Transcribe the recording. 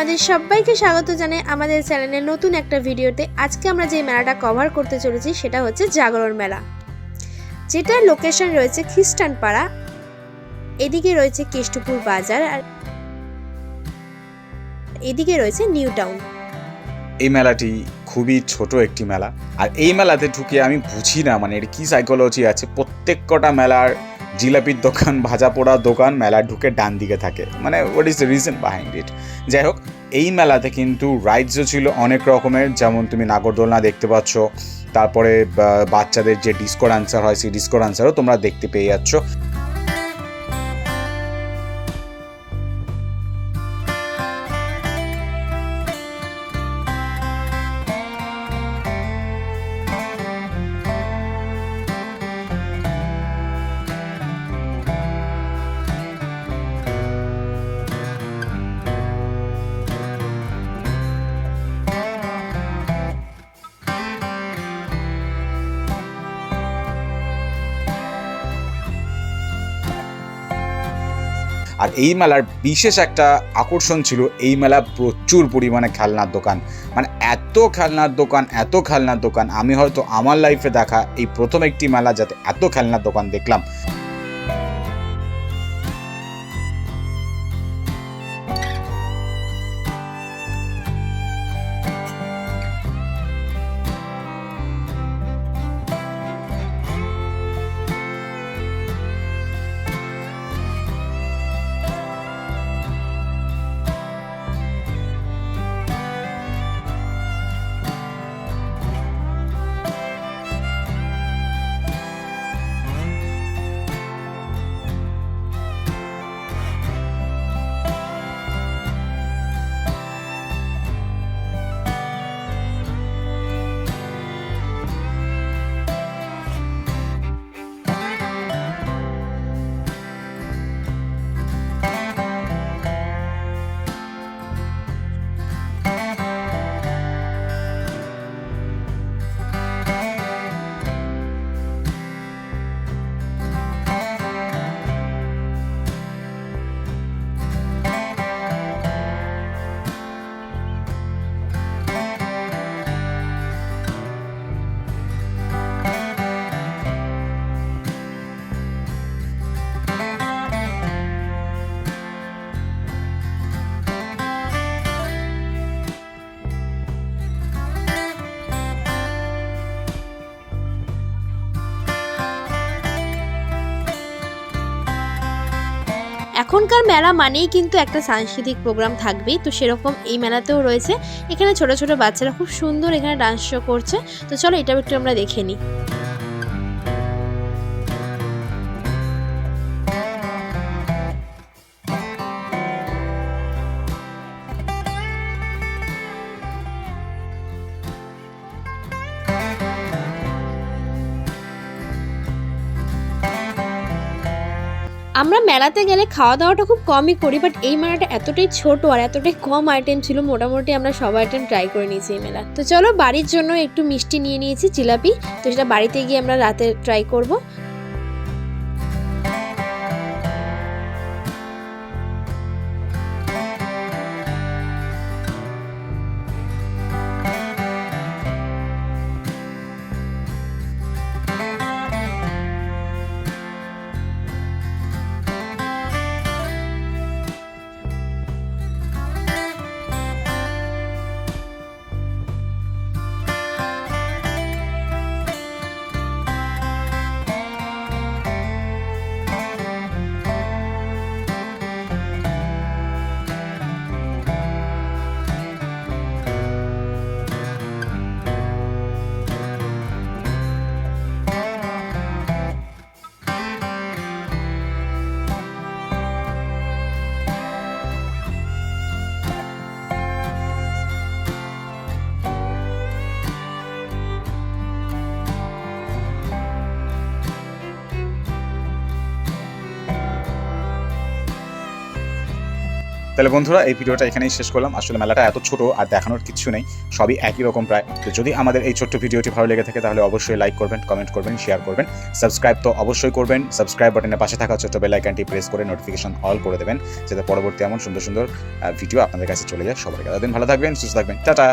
তোমাদের সবাইকে স্বাগত জানাই আমাদের চ্যানেলের নতুন একটা ভিডিওতে। আজকে আমরা যে মেলাটা কভার করতে চলেছি সেটা হচ্ছে জাগরণ মেলা, যেটার লোকেশন রয়েছে খ্রিস্টান পাড়া, এদিকে রয়েছে কেষ্টপুর বাজার, আর এদিকে রয়েছে নিউ টাউন। এই মেলাটি খুবই ছোট একটি মেলা, আর এই মেলাতে ঢুকে আমি বুঝি না মানে এর কী সাইকোলজি আছে। প্রত্যেক কটা মেলার জিলাপির দোকান, ভাজা পোড়া দোকান মেলার ঢুকে ডান দিকে থাকে, মানে what is the reason behind it. যাই হোক, এই মেলাতে কিন্তু রাইডসও ছিল অনেক রকমের, যেমন তুমি নাগরদোলনা দেখতে পাচ্ছ, তারপরে বাচ্চাদের যে ডিস্কো ডান্সার হয় সেই ডিস্কো ডান্সারও তোমরা দেখতে পেয়ে যাচ্ছ। আর এই মেলার বিশেষ একটা আকর্ষণ ছিল, এই মেলা প্রচুর পরিমাণে খেলনার দোকান, মানে এত খেলনার দোকান আমি হয়তো আমার লাইফে দেখা এই প্রথম একটি মেলা যাতে এত খেলনার দোকান দেখলাম। এখনকার মেলা মানেই কিন্তু একটা সাংস্কৃতিক প্রোগ্রাম থাকবেই, তো সেরকম এই মেলাতেও রয়েছে। এখানে ছোট ছোট বাচ্চারা খুব সুন্দর এখানে ডান্স শো করছে, তো চলো এটাও একটু আমরা দেখে নিই। আমরা মেলাতে গেলে খাওয়া দাওয়াটা খুব কমই করি, বাট এই মেলাটা এতটাই ছোট আর এতটাই কম আইটেম ছিল, মোটামুটি আমরা সব আইটেম ট্রাই করে নিয়েছি এই মেলা। তো চলো, বাড়ির জন্য একটু মিষ্টি নিয়ে নিয়েছি, জিলাপি, তো সেটা বাড়িতে গিয়ে আমরা রাতে ট্রাই করব। তাহলে বন্ধুরা এই ভিডিওটা এখানেই শেষ করলাম। আসলে মেলাটা এত ছোট আর দেখানোর কিছু নেই, সবই একই রকম প্রায়। তো যদি আমাদের এই ছোট্ট ভিডিওটি ভালো লেগে থাকে তাহলে অবশ্যই লাইক করবেন, কমেন্ট করবেন, শেয়ার করবেন, সাবস্ক্রাইব তো অবশ্যই করবেন। সাবস্ক্রাইব বাটনের পাশে থাকা ছোট্ট বেল আইকনটি প্রেস করে নোটিফিকেশন অল করে দেবেন, যাতে পরবর্তী এমন সুন্দর সুন্দর ভিডিও আপনাদের কাছে চলে যায় সবার আগে। ততদিন ভালো থাকবেন, সুস্থ থাকবেন, টাটা।